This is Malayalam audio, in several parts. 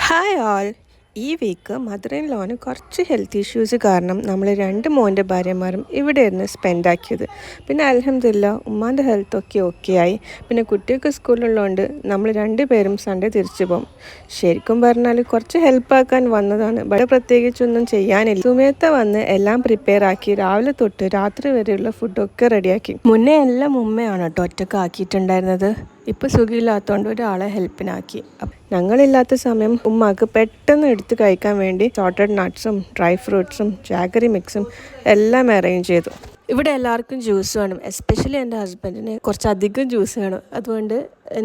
Hi all. ഈ വീക്ക് മദർ ഇൻ ലോന് കുറച്ച് ഹെൽത്ത് ഇഷ്യൂസ് കാരണം നമ്മൾ രണ്ട് മോൻ്റെ ഭാര്യമാരും ഇവിടെ ഇരുന്ന് സ്പെൻഡ് ആക്കിയത്. പിന്നെ അൽഹംദുലില്ലാ ഉമ്മാൻ്റെ ഹെൽത്തൊക്കെ ഓക്കെ ആയി. പിന്നെ കുട്ടിയൊക്കെ സ്കൂളിലുള്ളതുകൊണ്ട് നമ്മൾ രണ്ടുപേരും സൺഡേ തിരിച്ചു പോകും. ശരിക്കും പറഞ്ഞാൽ കുറച്ച് ഹെൽപ്പാക്കാൻ വന്നതാണ്. ഇവിടെ പ്രത്യേകിച്ചൊന്നും ചെയ്യാനില്ല. സുമേത്ത വന്ന് എല്ലാം പ്രിപ്പയർ ആക്കി രാവിലെ തൊട്ട് രാത്രി വരെയുള്ള ഫുഡൊക്കെ റെഡിയാക്കി. മുന്നേ എല്ലാം ഉമ്മയാണ് കേട്ടോ ഒറ്റക്ക് ആക്കിയിട്ടുണ്ടായിരുന്നത്. ഇപ്പോൾ സുഖമില്ലാത്തതുകൊണ്ട് ഒരാളെ ഹെൽപ്പിനാക്കി. ഞങ്ങളില്ലാത്ത സമയം ഉമ്മാക്ക് പെട്ടെന്ന് എടുത്ത് കഴിക്കാൻ വേണ്ടി സോർട്ടഡ് നട്ട്സും ഡ്രൈ ഫ്രൂട്ട്സും ജാഗറി മിക്സും എല്ലാം അറേഞ്ച് ചെയ്തു. ഇവിടെ എല്ലാവർക്കും ജ്യൂസ് വേണം, എസ്പെഷ്യലി എൻ്റെ ഹസ്ബൻഡിന് കുറച്ചധികം ജ്യൂസ് വേണം. അതുകൊണ്ട്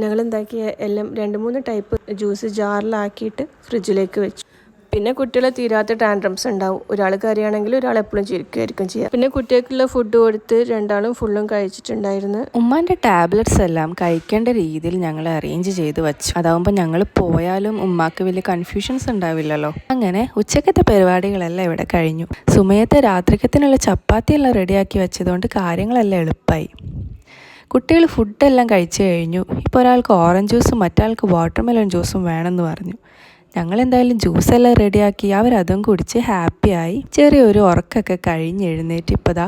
ഞങ്ങൾ എന്താക്കിയ എല്ലാം 2-3 ടൈപ്പ് ജ്യൂസ് ജാറിലാക്കിയിട്ട് ഫ്രിഡ്ജിലേക്ക് വെച്ചു. പിന്നെ കുട്ടികളെ തീരാത്ത ടാൻഡ്രംസ് ഉണ്ടാവും. ഒരാൾ കറിയാണെങ്കിൽ ഒരാൾ എപ്പോഴും ചിരിക്കുകയായിരിക്കും ചെയ്യുക. പിന്നെ കുട്ടികൾക്കുള്ള ഫുഡ് കൊടുത്ത് രണ്ടാളും ഫുള്ളും കഴിച്ചിട്ടുണ്ടായിരുന്നു. ഉമ്മാൻ്റെ ടാബ്ലറ്റ്സ് എല്ലാം കഴിക്കേണ്ട രീതിയിൽ ഞങ്ങൾ അറേഞ്ച് ചെയ്ത് വെച്ചു. അതാവുമ്പോൾ ഞങ്ങൾ പോയാലും ഉമ്മാക്ക് വലിയ കൺഫ്യൂഷൻസ് ഉണ്ടാവില്ലല്ലോ. അങ്ങനെ ഉച്ചക്കത്തെ പരിപാടികളെല്ലാം ഇവിടെ കഴിഞ്ഞു. സുമയത്തെ രാത്രിക്കത്തിനുള്ള ചപ്പാത്തിയെല്ലാം റെഡിയാക്കി വെച്ചതുകൊണ്ട് കാര്യങ്ങളെല്ലാം എളുപ്പമായി. കുട്ടികൾ ഫുഡെല്ലാം കഴിച്ചു കഴിഞ്ഞു. ഇപ്പോൾ ഒരാൾക്ക് ഓറഞ്ച് ജ്യൂസും മറ്റാൾക്ക് വാട്ടർമെലൺ ജ്യൂസും വേണമെന്ന് പറഞ്ഞു. ഞങ്ങളെന്തായാലും ജ്യൂസെല്ലാം റെഡിയാക്കി അവരതും കുടിച്ച് ഹാപ്പിയായി. ചെറിയൊരു ഉറക്കൊക്കെ കഴിഞ്ഞ് എഴുന്നേറ്റ് ഇപ്പോൾ ദാ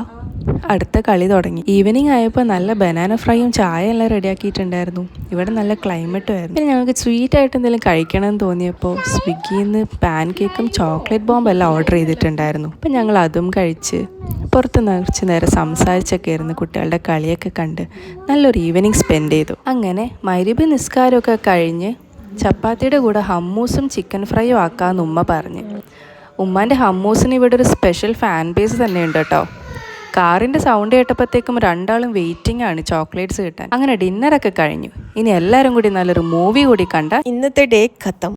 അടുത്ത കളി തുടങ്ങി. ഈവനിങ് ആയപ്പോൾ നല്ല ബനാന ഫ്രൈയും ചായ എല്ലാം റെഡിയാക്കിയിട്ടുണ്ടായിരുന്നു. ഇവിടെ നല്ല ക്ലൈമറ്റും ആയിരുന്നു. പിന്നെ ഞങ്ങൾക്ക് സ്വീറ്റ് ആയിട്ട് എന്തെങ്കിലും കഴിക്കണമെന്ന് തോന്നിയപ്പോൾ സ്വിഗ്ഗിയിൽ നിന്ന് പാൻ കേക്കും ചോക്ലേറ്റ് ബോംബ് എല്ലാം ഓർഡർ ചെയ്തിട്ടുണ്ടായിരുന്നു. അപ്പം ഞങ്ങൾ അതും കഴിച്ച് പുറത്ത് കുറച്ച് നേരം സംസാരിച്ചൊക്കെ ആയിരുന്നു. കുട്ടികളുടെ കളിയൊക്കെ കണ്ട് നല്ലൊരു ഈവനിങ് സ്പെൻഡ് ചെയ്തു. അങ്ങനെ മഗ്‌രിബ് നിസ്കാരമൊക്കെ കഴിഞ്ഞ് ചപ്പാത്തിയുടെ കൂടെ ഹമ്മൂസും ചിക്കൻ ഫ്രൈയും ആക്കാമെന്ന് ഉമ്മ പറഞ്ഞ്. ഉമ്മാൻ്റെ ഹമ്മൂസിന് ഇവിടെ ഒരു സ്പെഷ്യൽ ഫാൻ ബേസ് തന്നെയുണ്ട് കേട്ടോ. കാറിൻ്റെ സൗണ്ട് കേട്ടപ്പോഴത്തേക്കും രണ്ടാളും വെയിറ്റിംഗ് ആണ് ചോക്ലേറ്റ്സ് കിട്ടാൻ. അങ്ങനെ ഡിന്നറൊക്കെ കഴിഞ്ഞു. ഇനി എല്ലാവരും കൂടി നല്ലൊരു മൂവി കൂടി കണ്ടാൽ ഇന്നത്തെ ഡേ ഖത്തം.